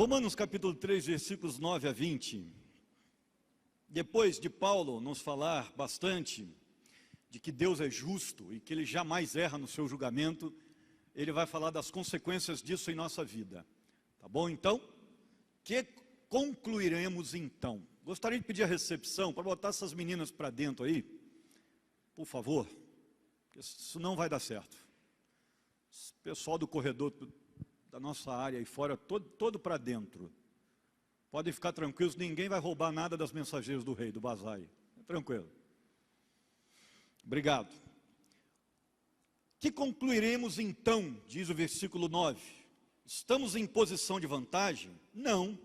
Romanos capítulo 3, versículos 9 a 20. Depois de Paulo nos falar bastante de que Deus é justo e que Ele jamais erra no seu julgamento, ele vai falar das consequências disso em nossa vida. Tá bom? Então, que concluiremos então? Gostaria de pedir a recepção para botar essas meninas para dentro aí, por favor, porque isso não vai dar certo. Esse pessoal do corredor da nossa área aí fora, todo para dentro. Podem ficar tranquilos, ninguém vai roubar nada das mensageiras do rei, do bazar aí. Tranquilo. Obrigado. Que concluiremos então, diz o versículo 9. Estamos em posição de vantagem? Não.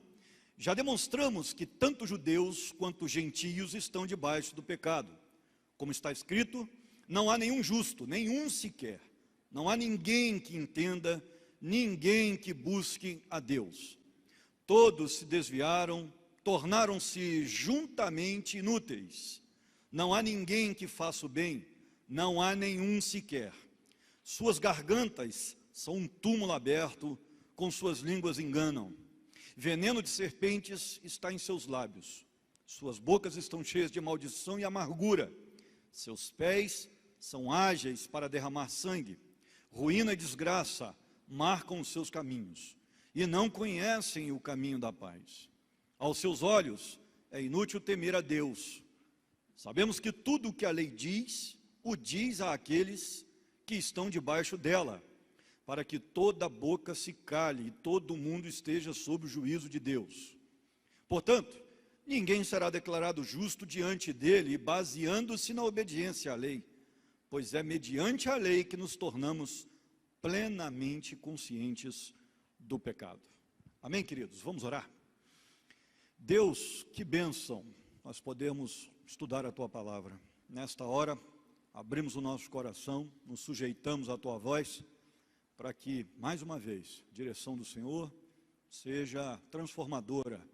Já demonstramos que tanto judeus quanto gentios estão debaixo do pecado. Como está escrito, não há nenhum justo, nenhum sequer. Não há ninguém que entenda, ninguém que busque a Deus. Todos se desviaram, tornaram-se juntamente inúteis. Não há ninguém que faça o bem, não há nenhum sequer. Suas gargantas são um túmulo aberto, com suas línguas enganam. Veneno de serpentes está em seus lábios. Suas bocas estão cheias de maldição e amargura. Seus pés são ágeis para derramar sangue. Ruína e desgraça marcam os seus caminhos, e não conhecem o caminho da paz. Aos seus olhos é inútil temer a Deus. Sabemos que tudo o que a lei diz, o diz àqueles que estão debaixo dela, para que toda boca se cale e todo mundo esteja sob o juízo de Deus. Portanto, ninguém será declarado justo diante dele, baseando-se na obediência à lei, pois é mediante a lei que nos tornamos plenamente conscientes do pecado. Amém, queridos? Vamos orar? Deus, que bênção nós podemos estudar a Tua Palavra. Nesta hora, abrimos o nosso coração, nos sujeitamos à Tua voz, para que, mais uma vez, a direção do Senhor seja transformadora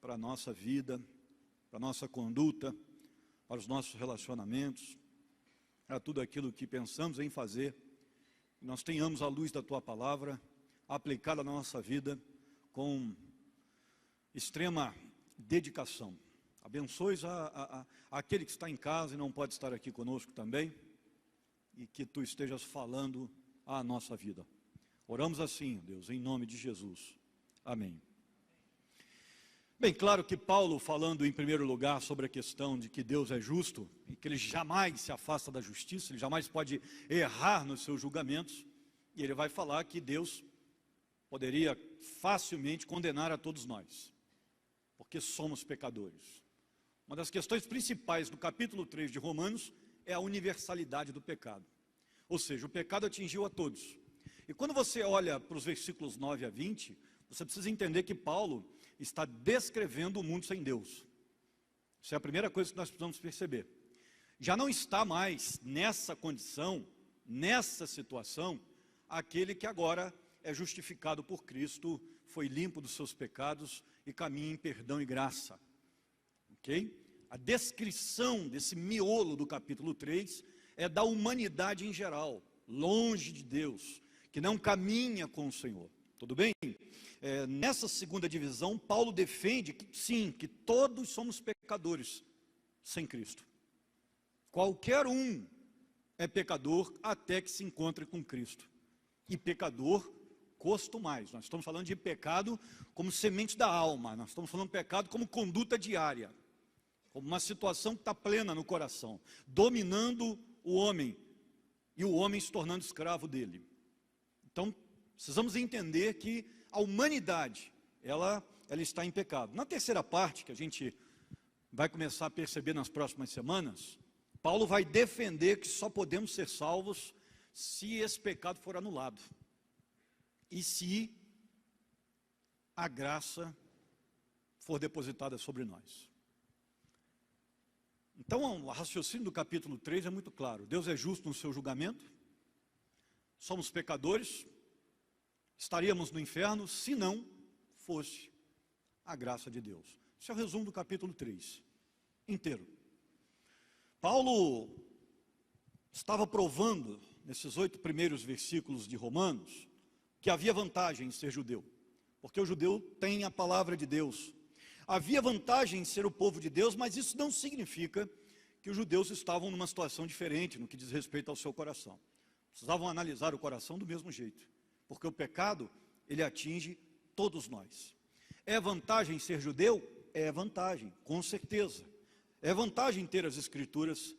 para a nossa vida, para a nossa conduta, para os nossos relacionamentos, para tudo aquilo que pensamos em fazer. Nós tenhamos a luz da Tua Palavra aplicada na nossa vida com extrema dedicação. Abençoes aquele que está em casa e não pode estar aqui conosco também, e que Tu estejas falando à nossa vida. Oramos assim, Deus, em nome de Jesus. Amém. Bem, claro que Paulo, falando em primeiro lugar sobre a questão de que Deus é justo e que Ele jamais se afasta da justiça, Ele jamais pode errar nos seus julgamentos, e ele vai falar que Deus poderia facilmente condenar a todos nós, porque somos pecadores. Uma das questões principais do capítulo 3 de Romanos é a universalidade do pecado. Ou seja, o pecado atingiu a todos. E quando você olha para os versículos 9 a 20, você precisa entender que Paulo está descrevendo o mundo sem Deus. Isso é a primeira coisa que nós precisamos perceber. Já não está mais nessa condição, nessa situação, aquele que agora é justificado por Cristo, foi limpo dos seus pecados e caminha em perdão e graça. Ok? A descrição desse miolo do capítulo 3 é da humanidade em geral, longe de Deus, que não caminha com o Senhor. Tudo bem? Nessa segunda divisão, Paulo defende que sim, que todos somos pecadores sem Cristo. Qualquer um é pecador até que se encontre com Cristo. E pecador costumais. Nós estamos falando de pecado como semente da alma. Nós estamos falando de pecado como conduta diária, como uma situação que está plena no coração, dominando o homem e o homem se tornando escravo dele. Então, precisamos entender que a humanidade, ela está em pecado. Na terceira parte, que a gente vai começar a perceber nas próximas semanas, Paulo vai defender que só podemos ser salvos se esse pecado for anulado. E se a graça for depositada sobre nós. Então, o raciocínio do capítulo 3 é muito claro. Deus é justo no seu julgamento. Somos pecadores. Estaríamos no inferno se não fosse a graça de Deus. Esse é o resumo do capítulo 3 inteiro. Paulo estava provando, nesses 8 primeiros versículos de Romanos, que havia vantagem em ser judeu. porque o judeu tem a palavra de Deus. Havia vantagem em ser o povo de Deus, mas isso não significa que os judeus estavam numa situação diferente no que diz respeito ao seu coração. Precisavam analisar o coração do mesmo jeito, porque o pecado, ele atinge todos nós. É vantagem ser judeu? É vantagem, com certeza. É vantagem ter as escrituras.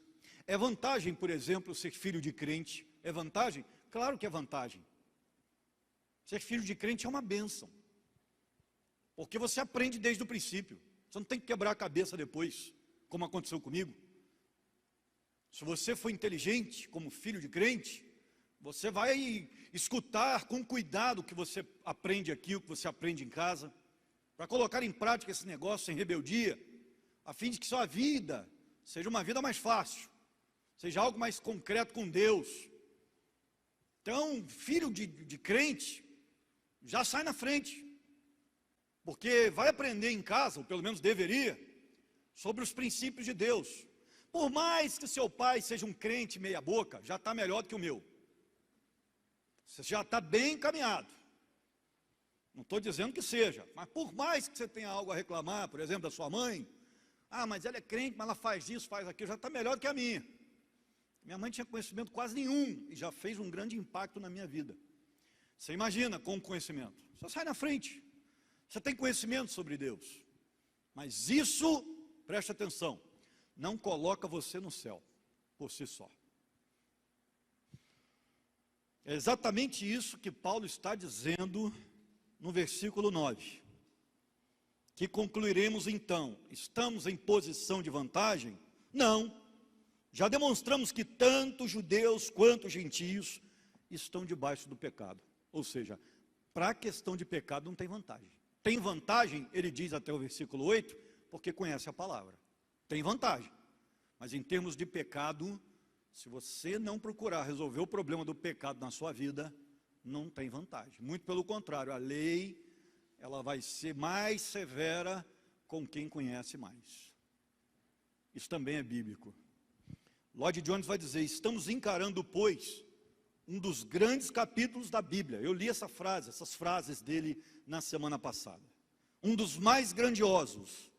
É vantagem, por exemplo, ser filho de crente. É vantagem? Claro que é vantagem. Ser filho de crente é uma bênção, porque você aprende desde o princípio. Você não tem que quebrar a cabeça depois, como aconteceu comigo. Se você for inteligente como filho de crente, você vai escutar com cuidado o que você aprende aqui, o que você aprende em casa, para colocar em prática esse negócio sem rebeldia, a fim de que sua vida seja uma vida mais fácil, seja algo mais concreto com Deus. Então, filho de crente, já sai na frente, porque vai aprender em casa, ou pelo menos deveria, sobre os princípios de Deus. Por mais que seu pai seja um crente meia boca, já está melhor do que o meu. Você já está bem encaminhado. Não estou dizendo que seja, mas por mais que você tenha algo a reclamar, por exemplo, da sua mãe, mas ela é crente, mas ela faz isso, faz aquilo, já está melhor do que a minha. Minha mãe tinha conhecimento quase nenhum, e já fez um grande impacto na minha vida. Você imagina com o conhecimento, você sai na frente, você tem conhecimento sobre Deus, mas isso, preste atenção, não coloca você no céu, por si só. É exatamente isso que Paulo está dizendo no versículo 9. Que concluiremos então, estamos em posição de vantagem? Não, já demonstramos que tanto judeus quanto gentios estão debaixo do pecado. Ou seja, para a questão de pecado não tem vantagem. Tem vantagem, ele diz até o versículo 8, porque conhece a palavra. Tem vantagem, mas em termos de pecado, se você não procurar resolver o problema do pecado na sua vida, não tem vantagem. Muito pelo contrário, a lei, ela vai ser mais severa com quem conhece mais. Isso também é bíblico. Lloyd Jones vai dizer, estamos encarando, pois, um dos grandes capítulos da Bíblia. Eu li essas frases dele na semana passada. Um dos mais grandiosos.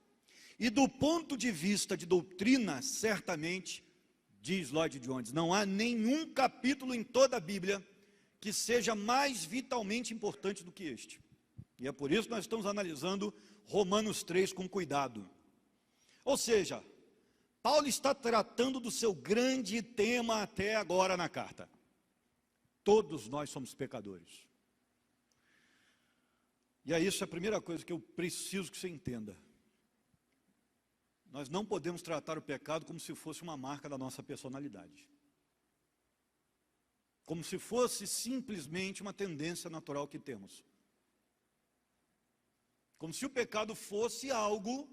E do ponto de vista de doutrina, certamente, diz Lloyd Jones, não há nenhum capítulo em toda a Bíblia que seja mais vitalmente importante do que este. E é por isso que nós estamos analisando Romanos 3 com cuidado. Ou seja, Paulo está tratando do seu grande tema até agora na carta. Todos nós somos pecadores. E é isso a primeira coisa que eu preciso que você entenda. Nós não podemos tratar o pecado como se fosse uma marca da nossa personalidade. Como se fosse simplesmente uma tendência natural que temos. Como se o pecado fosse algo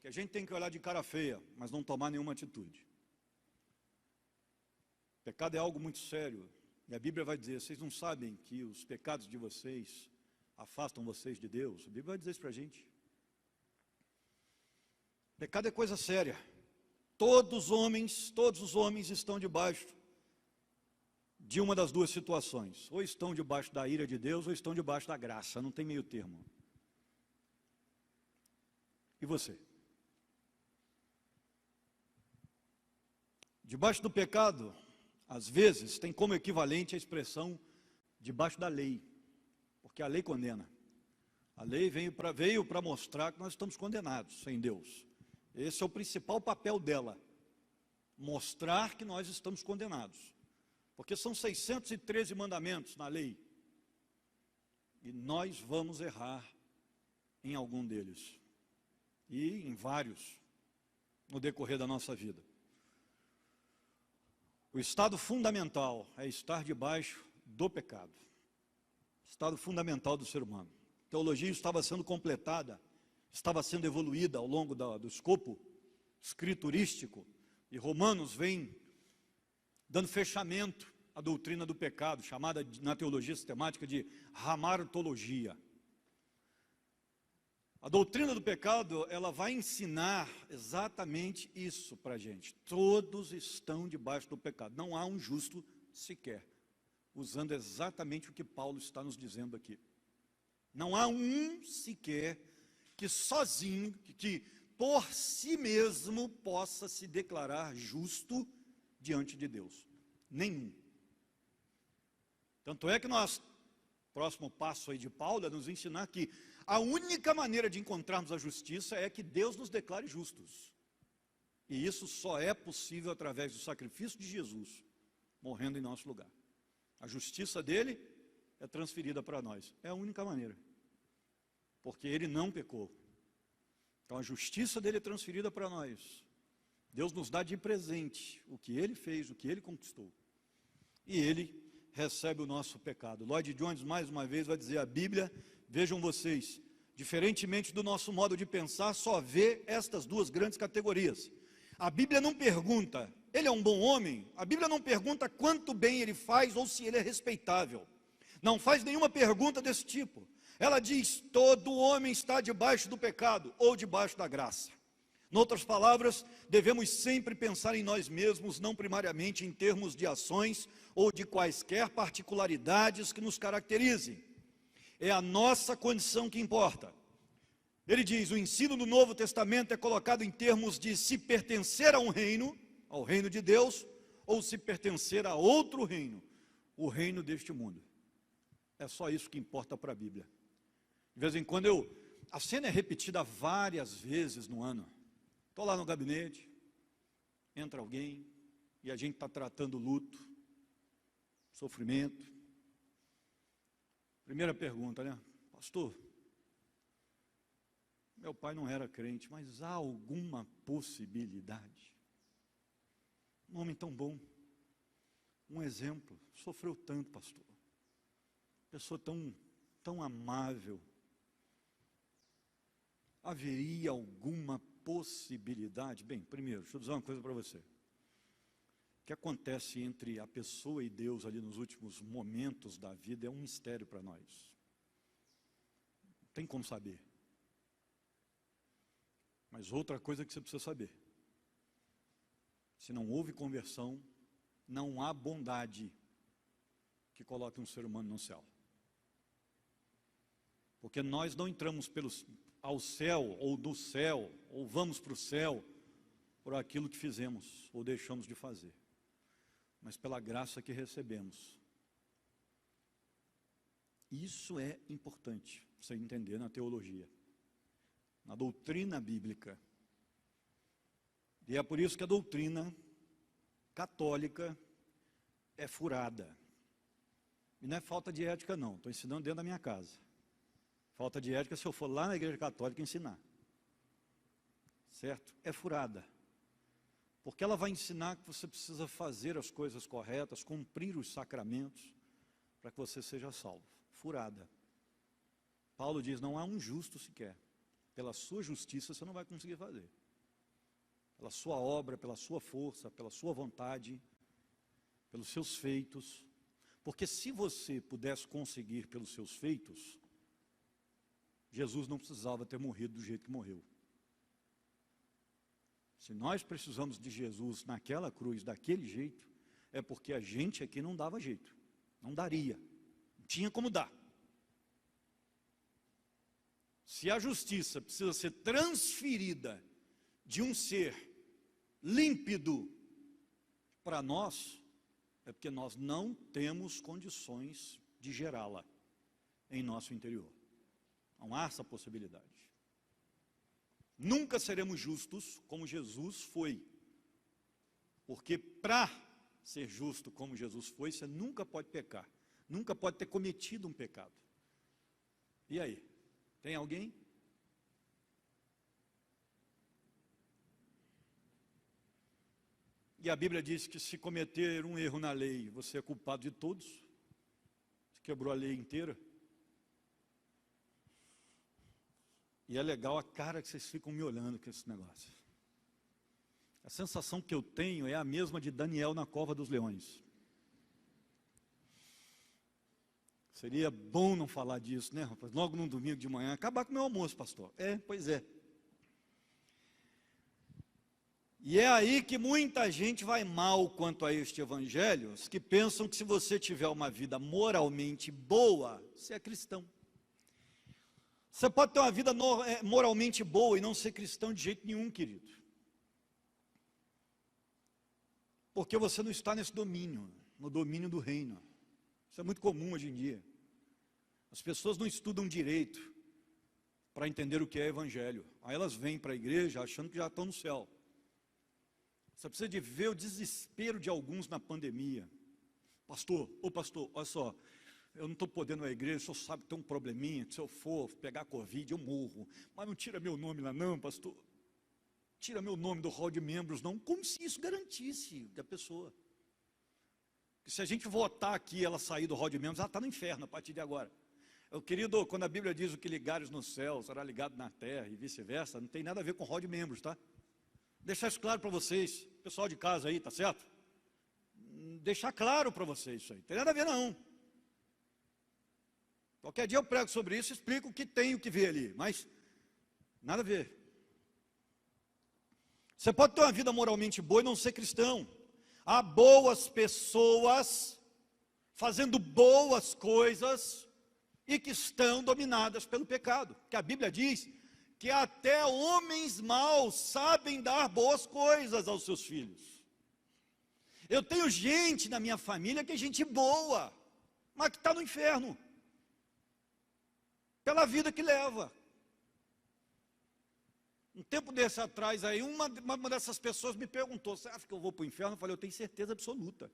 que a gente tem que olhar de cara feia, mas não tomar nenhuma atitude. O pecado é algo muito sério. E a Bíblia vai dizer, vocês não sabem que os pecados de vocês afastam vocês de Deus? A Bíblia vai dizer isso para a gente. Pecado é coisa séria. Todos os homens estão debaixo de uma das duas situações. Ou estão debaixo da ira de Deus, ou estão debaixo da graça. Não tem meio termo. E você? Debaixo do pecado, às vezes, tem como equivalente a expressão debaixo da lei. Porque a lei condena. A lei veio para mostrar que nós estamos condenados sem Deus. Esse é o principal papel dela, mostrar que nós estamos condenados, porque são 613 mandamentos na lei, e nós vamos errar em algum deles, e em vários, no decorrer da nossa vida. O estado fundamental é estar debaixo do pecado, estado fundamental do ser humano. A teologia estava sendo completada, estava sendo evoluída ao longo do escopo escriturístico, e Romanos vem dando fechamento à doutrina do pecado, chamada na teologia sistemática de hamartologia. A doutrina do pecado, ela vai ensinar exatamente isso para a gente. Todos estão debaixo do pecado, não há um justo sequer, usando exatamente o que Paulo está nos dizendo aqui. Não há um sequer que sozinho, que por si mesmo possa se declarar justo diante de Deus. Nenhum. Tanto é que nós, próximo passo aí de Paulo, é nos ensinar que a única maneira de encontrarmos a justiça é que Deus nos declare justos. E isso só é possível através do sacrifício de Jesus, morrendo em nosso lugar. A justiça dele é transferida para nós. É a única maneira. Porque ele não pecou. Então a justiça dele é transferida para nós. Deus nos dá de presente o que ele fez, o que ele conquistou. E ele recebe o nosso pecado. Lloyd Jones, mais uma vez, vai dizer: a Bíblia, vejam vocês, diferentemente do nosso modo de pensar, só vê estas duas grandes categorias. A Bíblia não pergunta, ele é um bom homem? A Bíblia não pergunta quanto bem ele faz ou se ele é respeitável. Não faz nenhuma pergunta desse tipo. Ela diz: todo homem está debaixo do pecado ou debaixo da graça. Em outras palavras, devemos sempre pensar em nós mesmos, não primariamente em termos de ações ou de quaisquer particularidades que nos caracterizem. É a nossa condição que importa. Ele diz: o ensino do Novo Testamento é colocado em termos de se pertencer a um reino, ao reino de Deus, ou se pertencer a outro reino, o reino deste mundo. É só isso que importa para a Bíblia. De vez em quando a cena é repetida várias vezes no ano. Estou lá no gabinete, entra alguém e a gente está tratando luto, sofrimento. Primeira pergunta, né? Pastor, meu pai não era crente, mas há alguma possibilidade? Um homem tão bom, um exemplo, sofreu tanto, pastor. Pessoa tão amável. Haveria alguma possibilidade? Bem, primeiro, deixa eu dizer uma coisa para você. O que acontece entre a pessoa e Deus ali nos últimos momentos da vida é um mistério para nós. Não tem como saber. Mas outra coisa que você precisa saber: se não houve conversão, não há bondade que coloque um ser humano no céu. Porque nós não entramos ao céu, ou do céu, ou vamos para o céu, por aquilo que fizemos, ou deixamos de fazer, mas pela graça que recebemos. Isso é importante você entender na teologia, na doutrina bíblica. E é por isso que a doutrina católica é furada. E não é falta de ética não, estou ensinando dentro da minha casa. Falta de ética se eu for lá na igreja católica ensinar. Certo? É furada. Porque ela vai ensinar que você precisa fazer as coisas corretas, cumprir os sacramentos, para que você seja salvo. Furada. Paulo diz: não há um justo sequer. Pela sua justiça você não vai conseguir fazer. Pela sua obra, pela sua força, pela sua vontade, pelos seus feitos. Porque se você pudesse conseguir pelos seus feitos, Jesus não precisava ter morrido do jeito que morreu. Se nós precisamos de Jesus naquela cruz, daquele jeito, é porque a gente aqui não dava jeito. Não daria. Não tinha como dar. Se a justiça precisa ser transferida de um ser límpido para nós, é porque nós não temos condições de gerá-la em nosso interior. Não há essa possibilidade. Nunca seremos justos como Jesus foi. Porque para ser justo como Jesus foi, você nunca pode pecar. Nunca pode ter cometido um pecado. E aí? Tem alguém? E a Bíblia diz que se cometer um erro na lei, você é culpado de todos. Você quebrou a lei inteira. E é legal a cara que vocês ficam me olhando com esse negócio. A sensação que eu tenho é a mesma de Daniel na cova dos leões. Seria bom não falar disso, né, rapaz? Logo num domingo de manhã, acabar com o meu almoço, pastor. Pois é. E é aí que muita gente vai mal quanto a este evangelho, os que pensam que se você tiver uma vida moralmente boa, você é cristão. Você pode ter uma vida moralmente boa e não ser cristão de jeito nenhum, querido. Porque você não está nesse domínio, no domínio do reino. Isso é muito comum hoje em dia. As pessoas não estudam direito para entender o que é evangelho. Aí elas vêm para a igreja achando que já estão no céu. Você precisa de ver o desespero de alguns na pandemia. Pastor, olha só, eu não estou podendo ir à igreja, o senhor sabe que tem um probleminha, se eu for pegar Covid, eu morro. Mas não tira meu nome lá não, pastor. Tira meu nome do hall de membros não, como se isso garantisse da pessoa. Que se a gente votar aqui, ela sair do hall de membros, ela está no inferno a partir de agora. Querido, quando a Bíblia diz o que ligares no céu, será ligado na terra e vice-versa, não tem nada a ver com hall de membros, tá? Deixar isso claro para vocês, pessoal de casa aí, tá certo? Deixar claro para vocês isso aí, não tem nada a ver não. Qualquer dia eu prego sobre isso, explico o que tem e o que vê ali, mas nada a ver. Você pode ter uma vida moralmente boa e não ser cristão. Há boas pessoas fazendo boas coisas e que estão dominadas pelo pecado. Porque a Bíblia diz que até homens maus sabem dar boas coisas aos seus filhos. Eu tenho gente na minha família que é gente boa, mas que está no inferno, pela vida que leva. Um tempo desse atrás aí, uma dessas pessoas me perguntou, você acha que eu vou para o inferno? Eu falei, eu tenho certeza absoluta.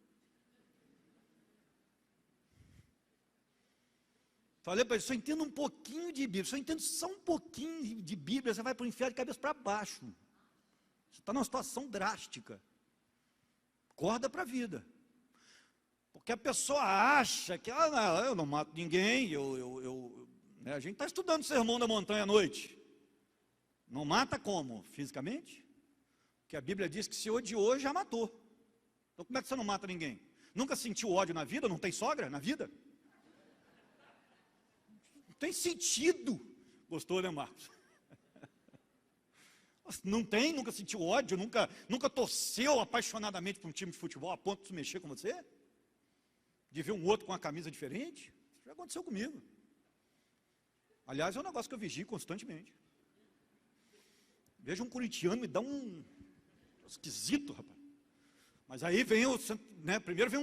Falei para ele, só entendo um pouquinho de Bíblia, só entendo só um pouquinho de Bíblia, você vai para o inferno de cabeça para baixo. Você está numa situação drástica. Acorda para a vida. Porque a pessoa acha que, não, eu não mato ninguém, né, a gente está estudando o Sermão da Montanha à noite. Não mata como? Fisicamente? Porque a Bíblia diz que se odiou, já matou. Então como é que você não mata ninguém? Nunca sentiu ódio na vida? Não tem sogra na vida? Não tem sentido. Gostou, né, Marcos? Não tem, nunca sentiu ódio, nunca torceu apaixonadamente por um time de futebol a ponto de se mexer com você? De ver um outro com uma camisa diferente? Isso já aconteceu comigo. Aliás, é um negócio que eu vigio constantemente. Veja um corintiano, me dá um esquisito, rapaz. Mas aí vem primeiro vem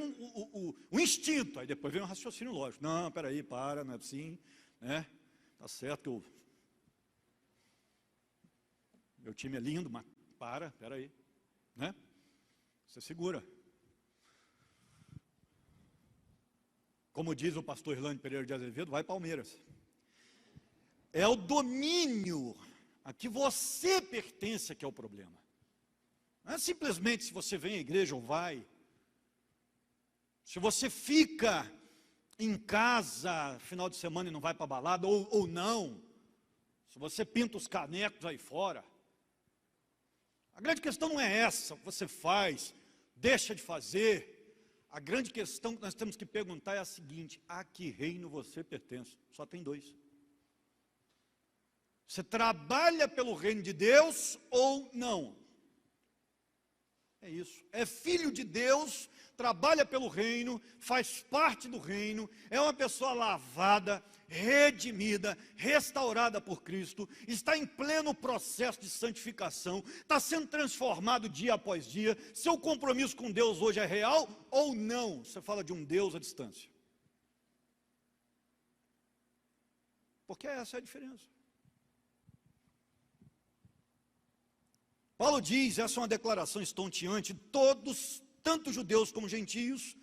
o instinto, aí depois vem um raciocínio lógico. Não, peraí, não é assim, né? Tá certo que meu time é lindo, mas peraí, né? Você segura. Como diz o pastor Irlande Pereira de Azevedo, vai Palmeiras. É o domínio a que você pertence que é o problema. Não é simplesmente se você vem à igreja ou vai. Se você fica em casa final de semana e não vai para a balada, ou não. Se você pinta os canecos aí fora. A grande questão não é essa, o que você faz, deixa de fazer. A grande questão que nós temos que perguntar é a seguinte: a que reino você pertence? Só tem dois. Você trabalha pelo reino de Deus ou não? É isso. É filho de Deus, trabalha pelo reino, faz parte do reino, é uma pessoa lavada, redimida, restaurada por Cristo, está em pleno processo de santificação, está sendo transformado dia após dia. Seu compromisso com Deus hoje é real ou não? Você fala de um Deus à distância. Porque essa é a diferença. Paulo diz, essa é uma declaração estonteante, todos, tanto judeus como gentios,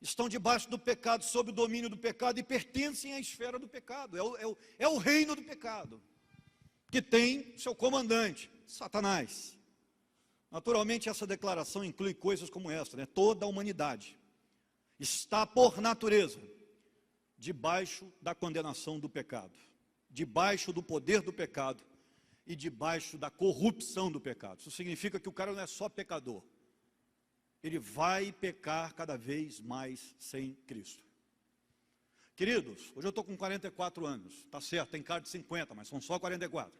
estão debaixo do pecado, sob o domínio do pecado e pertencem à esfera do pecado, é o reino do pecado, que tem seu comandante, Satanás. Naturalmente essa declaração inclui coisas como essa, né? Toda a humanidade está por natureza debaixo da condenação do pecado, debaixo do poder do pecado, e debaixo da corrupção do pecado. Isso significa que o cara não é só pecador, ele vai pecar cada vez mais sem Cristo. Queridos, hoje eu estou com 44 anos, está certo, tem cara de 50, mas são só 44.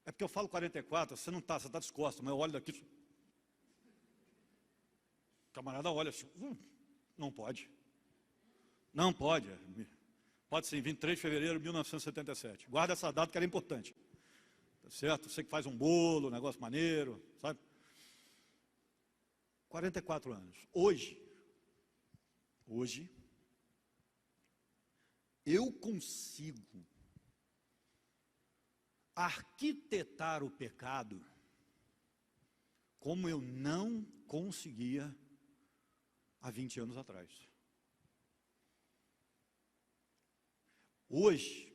É porque eu falo 44, você não está, você está descosta, mas eu olho daqui, o camarada olha assim, não pode, Pode ser, 23 de fevereiro de 1977. Guarda essa data que era importante. Tá certo? Você que faz um bolo, um negócio maneiro, sabe? 44 anos. Hoje, eu consigo arquitetar o pecado como eu não conseguia há 20 anos atrás. Hoje,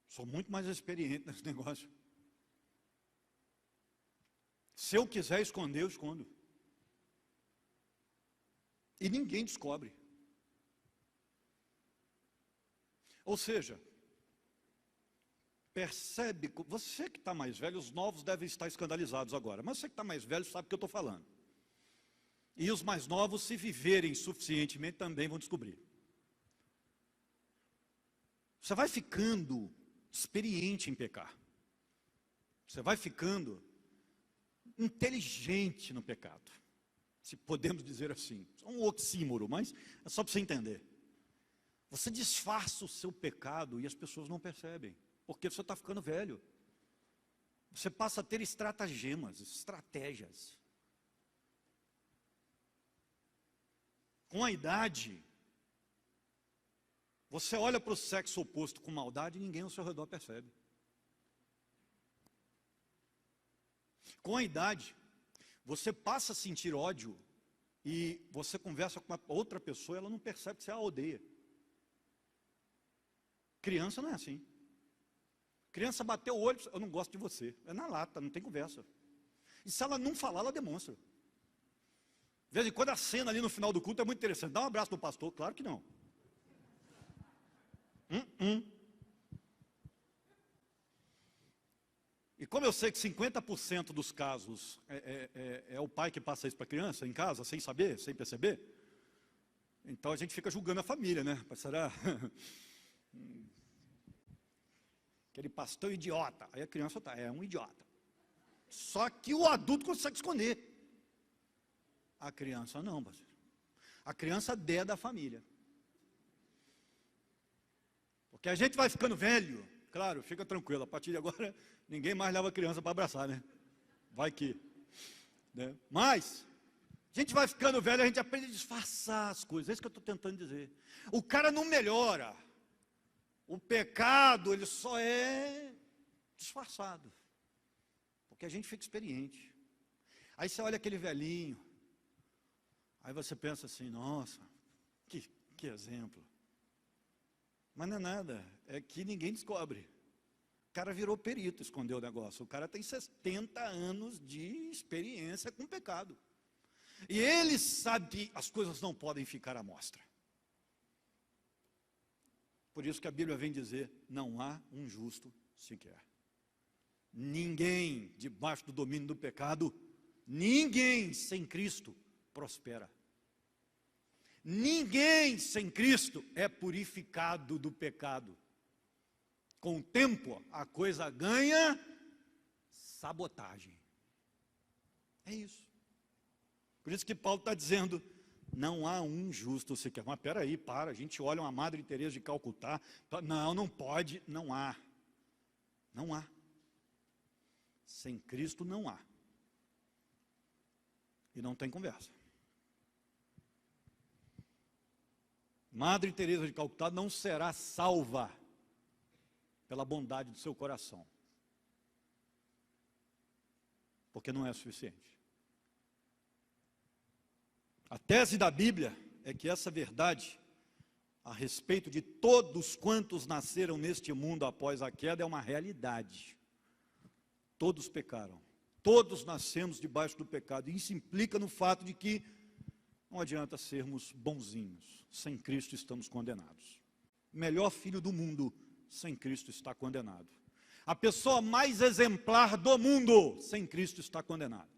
sou muito mais experiente nesse negócio. Se eu quiser esconder, eu escondo. E ninguém descobre. Ou seja, percebe, você que está mais velho, os novos devem estar escandalizados agora, mas você que está mais velho sabe o que eu estou falando. E os mais novos, se viverem suficientemente, também vão descobrir. Você vai ficando experiente em pecar. Você vai ficando inteligente no pecado. Se podemos dizer assim. É um oxímoro, mas é só para você entender. Você disfarça o seu pecado e as pessoas não percebem. Porque você está ficando velho. Você passa a ter estratagemas, estratégias. Com a idade, você olha para o sexo oposto com maldade e ninguém ao seu redor percebe. Com a idade, você passa a sentir ódio e você conversa com uma outra pessoa e ela não percebe que você a odeia. Criança não é assim. Criança bateu o olho, eu não gosto de você. É na lata, não tem conversa. E se ela não falar, ela demonstra. De vez em quando a cena ali no final do culto é muito interessante. Dá um abraço no pastor, claro que não. E como eu sei que 50% dos casos é o pai que passa isso para a criança em casa, sem saber, sem perceber, então a gente fica julgando a família, né? Será? Aquele pastor idiota. Aí a criança é um idiota. Só que o adulto consegue esconder. A criança não, pastor. A criança é da família. Porque a gente vai ficando velho, claro, fica tranquilo, a partir de agora ninguém mais leva a criança para abraçar, né? Vai que. Né? Mas, a gente vai ficando velho, a gente aprende a disfarçar as coisas, é isso que eu estou tentando dizer. O cara não melhora. O pecado, ele só é disfarçado. Porque a gente fica experiente. Aí você olha aquele velhinho, aí você pensa assim, nossa, que exemplo. Mas não é nada, é que ninguém descobre. O cara virou perito, escondeu o negócio. O cara tem 70 anos de experiência com pecado. E ele sabe que as coisas não podem ficar à mostra. Por isso que a Bíblia vem dizer, não há um justo sequer. Ninguém debaixo do domínio do pecado, ninguém sem Cristo prospera. Ninguém sem Cristo é purificado do pecado. Com o tempo, a coisa ganha sabotagem. É isso. Por isso que Paulo está dizendo, não há um justo sequer. Mas peraí, para, a gente olha uma Madre Teresa de Calcutá, não pode, não há. Não há. Sem Cristo não há. E não tem conversa. Madre Teresa de Calcutá não será salva pela bondade do seu coração. Porque não é suficiente. A tese da Bíblia é que essa verdade, a respeito de todos quantos nasceram neste mundo após a queda, é uma realidade. Todos pecaram. Todos nascemos debaixo do pecado. E isso implica no fato de que não adianta sermos bonzinhos. Sem Cristo estamos condenados. O melhor filho do mundo, sem Cristo está condenado. A pessoa mais exemplar do mundo, sem Cristo está condenado.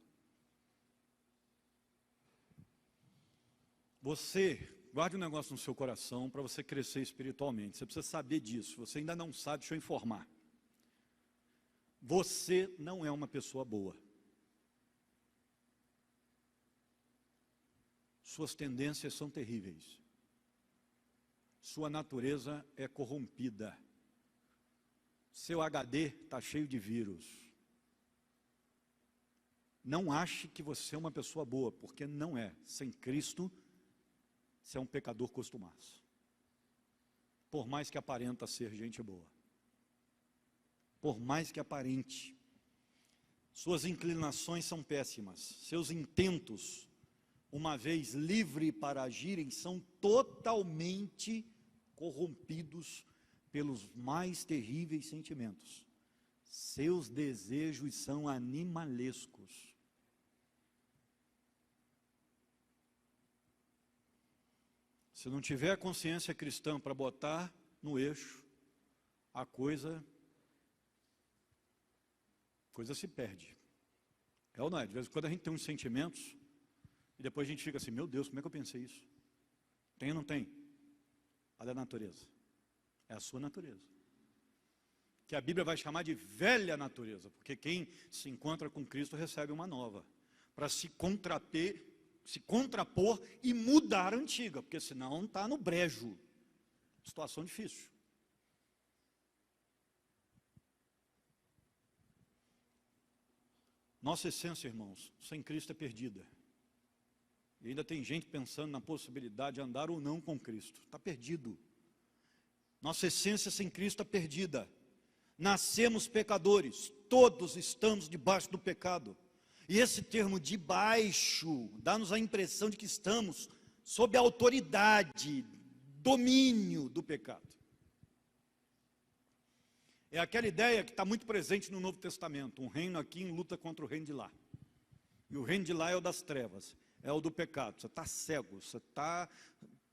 Você, guarde um negócio no seu coração para você crescer espiritualmente. Você precisa saber disso. Você ainda não sabe, deixa eu informar. Você não é uma pessoa boa. Suas tendências são terríveis. sua natureza é corrompida. Seu HD está cheio de vírus. Não ache que você é uma pessoa boa, porque não é. Sem Cristo, você é um pecador costumaço. Por mais que aparenta ser gente boa. Por mais que aparente. Suas inclinações são péssimas. Seus intentos, uma vez livre para agirem, são totalmente corrompidos pelos mais terríveis sentimentos. Seus desejos são animalescos. Se não tiver a consciência cristã para botar no eixo, a coisa se perde. É ou não é? De vez em quando a gente tem uns sentimentos e depois a gente fica assim, meu Deus, como é que eu pensei isso? Tem ou não tem? Olha a natureza. É a sua natureza. Que a Bíblia vai chamar de velha natureza, porque quem se encontra com Cristo recebe uma nova, para se contrapor e mudar a antiga, porque senão está no brejo. Situação difícil. Nossa essência, irmãos, sem Cristo é perdida. E ainda tem gente pensando na possibilidade de andar ou não com Cristo. Está perdido. Nossa essência sem Cristo é perdida. Nascemos pecadores. Todos estamos debaixo do pecado. E esse termo debaixo dá-nos a impressão de que estamos sob a autoridade, domínio do pecado. É aquela ideia que está muito presente no Novo Testamento. Um reino aqui em luta contra o reino de lá. E o reino de lá é o das trevas, é o do pecado. Você está cego, você está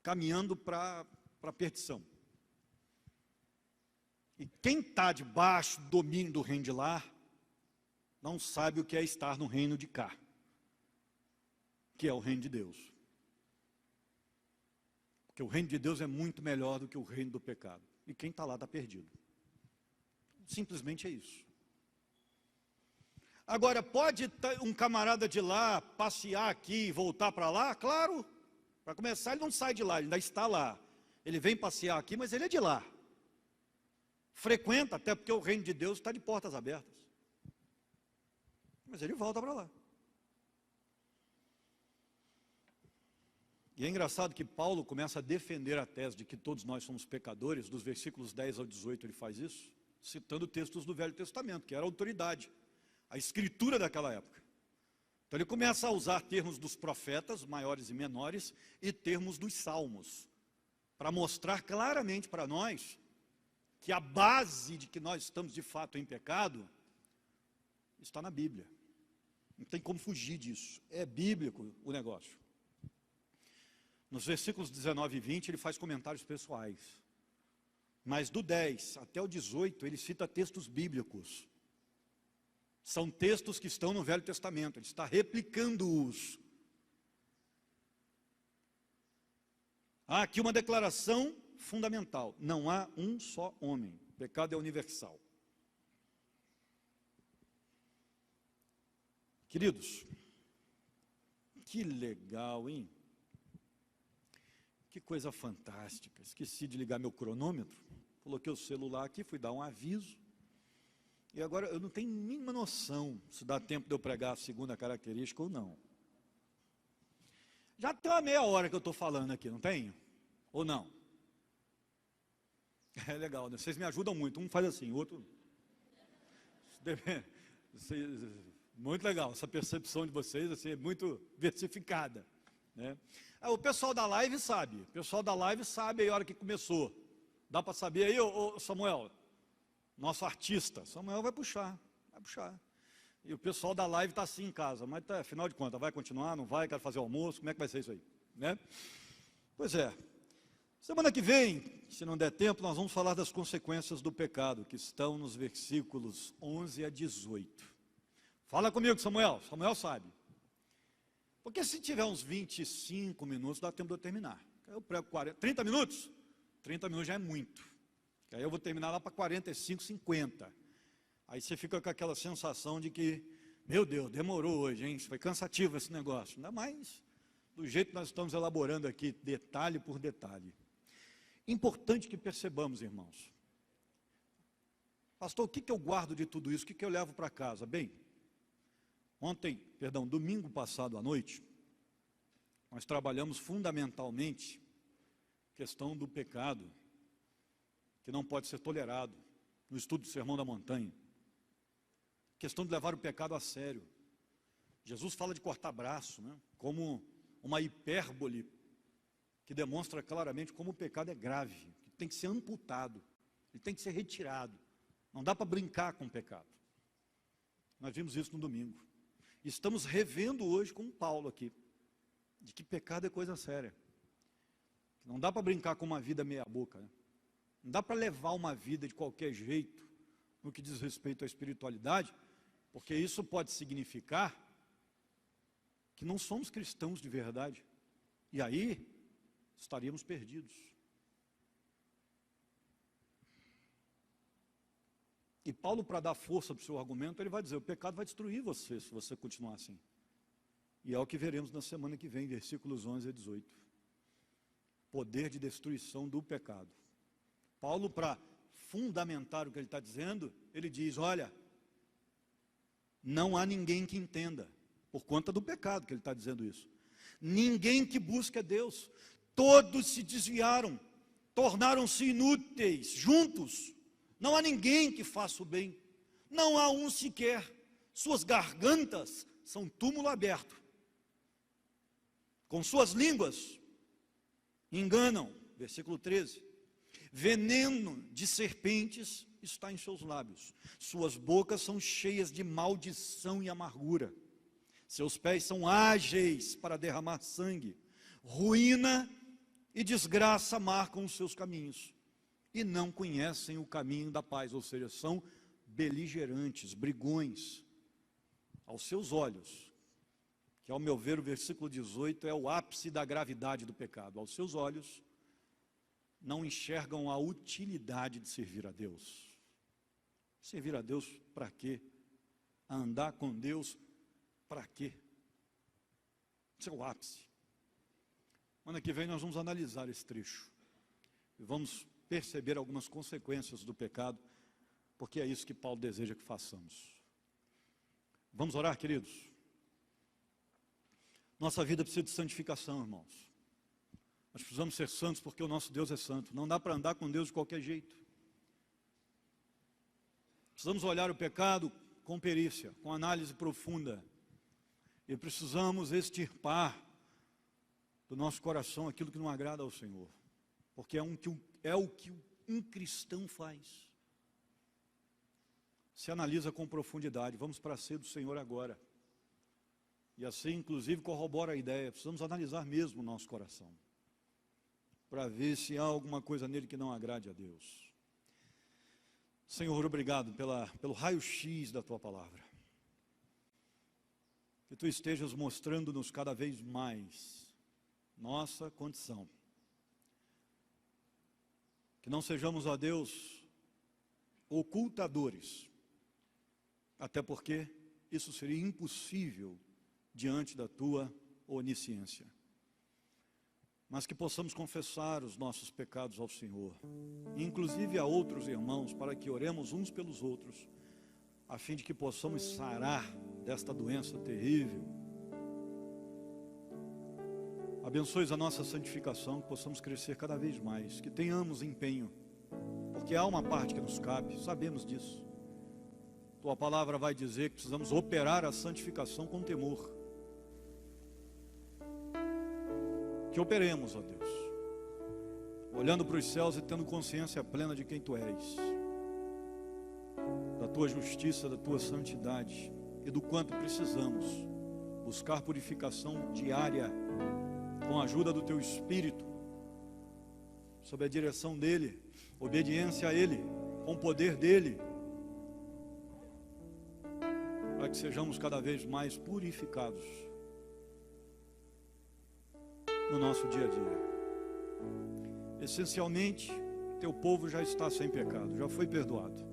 caminhando para a perdição. E quem está debaixo do domínio do reino de lá, não sabe o que é estar no reino de cá, que é o reino de Deus. Porque o reino de Deus é muito melhor do que o reino do pecado. E quem está lá está perdido. Simplesmente é isso. Agora, pode um camarada de lá passear aqui e voltar para lá? Claro. Para começar, ele não sai de lá, ele ainda está lá. Ele vem passear aqui, mas ele é de lá. Frequenta, até porque o reino de Deus está de portas abertas. Mas ele volta para lá. E é engraçado que Paulo começa a defender a tese de que todos nós somos pecadores. Dos versículos 10 ao 18 ele faz isso, citando textos do Velho Testamento, que era a autoridade, a escritura daquela época. Então ele começa a usar termos dos profetas, maiores e menores, e termos dos salmos, para mostrar claramente para nós que a base de que nós estamos de fato em pecado está na Bíblia. Não tem como fugir disso. É bíblico o negócio. Nos versículos 19 e 20 ele faz comentários pessoais. Mas do 10 até o 18 ele cita textos bíblicos. São textos que estão no Velho Testamento. Ele está replicando-os. Há aqui uma declaração fundamental. Não há um só homem. O pecado é universal. Queridos, que legal, hein? Que coisa fantástica. Esqueci de ligar meu cronômetro. Coloquei o celular aqui, fui dar um aviso. E agora eu não tenho mínima noção se dá tempo de eu pregar a segunda característica ou não. Já tem uma meia hora que eu estou falando aqui, não tenho? Ou não? É legal, né? Vocês me ajudam muito. Um faz assim, o outro... Muito legal, essa percepção de vocês assim, é muito diversificada, né? O pessoal da live sabe. O pessoal da live sabe a hora que começou. Dá para saber aí, ô Samuel? Nosso artista. Samuel vai puxar. E o pessoal da live está assim em casa. Mas afinal de contas, vai continuar? Não vai? Quer fazer almoço? Como é que vai ser isso aí? Né? Pois é. Semana que vem, se não der tempo, nós vamos falar das consequências do pecado, que estão nos versículos 11 a 18. Fala comigo, Samuel. Samuel sabe. Porque se tiver uns 25 minutos, dá tempo de eu terminar. Eu prego 40, 30 minutos? 30 minutos já é muito. Aí eu vou terminar lá para 45, 50. Aí você fica com aquela sensação de que, meu Deus, demorou hoje, hein? Foi cansativo esse negócio. Ainda mais do jeito que nós estamos elaborando aqui, detalhe por detalhe. Importante que percebamos, irmãos. Pastor, o que eu guardo de tudo isso? O que eu levo para casa? Bem, domingo passado à noite, nós trabalhamos fundamentalmente a questão do pecado, que não pode ser tolerado, no estudo do Sermão da Montanha. A questão de levar o pecado a sério. Jesus fala de cortar braço, né, como uma hipérbole, que demonstra claramente como o pecado é grave, que tem que ser amputado, ele tem que ser retirado. Não dá para brincar com o pecado. Nós vimos isso no domingo. Estamos revendo hoje com Paulo aqui, de que pecado é coisa séria. Não dá para brincar com uma vida meia boca, né? Não dá para levar uma vida de qualquer jeito, no que diz respeito à espiritualidade, porque isso pode significar que não somos cristãos de verdade. E aí, estaríamos perdidos. E Paulo, para dar força para o seu argumento, ele vai dizer, o pecado vai destruir você, se você continuar assim. E é o que veremos na semana que vem, versículos 11 a 18. Poder de destruição do pecado. Paulo, para fundamentar o que ele está dizendo, ele diz, olha, não há ninguém que entenda, por conta do pecado que ele está dizendo isso. Ninguém que busque a Deus, todos se desviaram, tornaram-se inúteis, juntos. Não há ninguém que faça o bem, não há um sequer, suas gargantas são túmulo aberto, com suas línguas enganam, versículo 13, veneno de serpentes está em seus lábios, suas bocas são cheias de maldição e amargura, seus pés são ágeis para derramar sangue, ruína e desgraça marcam os seus caminhos, e não conhecem o caminho da paz, ou seja, são beligerantes, brigões, aos seus olhos, que ao meu ver o versículo 18 é o ápice da gravidade do pecado, aos seus olhos, não enxergam a utilidade de servir a Deus. Servir a Deus para quê? Andar com Deus para quê? Esse é o ápice. Semana que vem nós vamos analisar esse trecho, e vamos perceber algumas consequências do pecado, porque é isso que Paulo deseja que façamos. Vamos orar, queridos? Nossa vida precisa de santificação, irmãos. Nós precisamos ser santos porque o nosso Deus é santo. Não dá para andar com Deus de qualquer jeito. Precisamos olhar o pecado com perícia, com análise profunda. E precisamos extirpar do nosso coração aquilo que não agrada ao Senhor. Porque é o que um cristão faz. Se analisa com profundidade. Vamos para a ceia do Senhor agora. E assim, inclusive, corrobora a ideia. Precisamos analisar mesmo o nosso coração, para ver se há alguma coisa nele que não agrade a Deus. Senhor, obrigado pelo raio-x da Tua palavra. Que Tu estejas mostrando-nos cada vez mais nossa condição. Que não sejamos, ó Deus, ocultadores, até porque isso seria impossível diante da Tua onisciência. Mas que possamos confessar os nossos pecados ao Senhor, inclusive a outros irmãos, para que oremos uns pelos outros, a fim de que possamos sarar desta doença terrível. Abençoe a nossa santificação, que possamos crescer cada vez mais, que tenhamos empenho, porque há uma parte que nos cabe, sabemos disso. Tua palavra vai dizer que precisamos operar a santificação com temor. Que operemos, ó Deus, olhando para os céus e tendo consciência plena de quem Tu és, da Tua justiça, da Tua santidade e do quanto precisamos buscar purificação diária com a ajuda do Teu Espírito, sob a direção dEle, obediência a Ele, com o poder dEle, para que sejamos cada vez mais purificados no nosso dia a dia. Essencialmente, Teu povo já está sem pecado, já foi perdoado.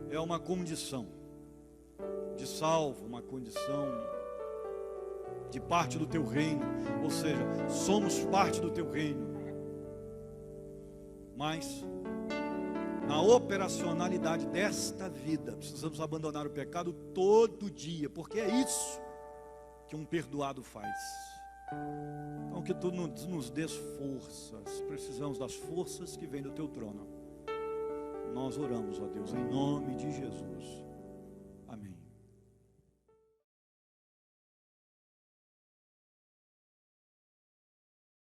É uma condição de salvo, uma condição de parte do teu reino, ou seja, somos parte do teu reino. Mas na operacionalidade desta vida, precisamos abandonar o pecado todo dia, porque é isso que um perdoado faz. Então que tu nos dês forças, precisamos das forças que vêm do teu trono. Nós oramos, ó Deus, em nome de Jesus.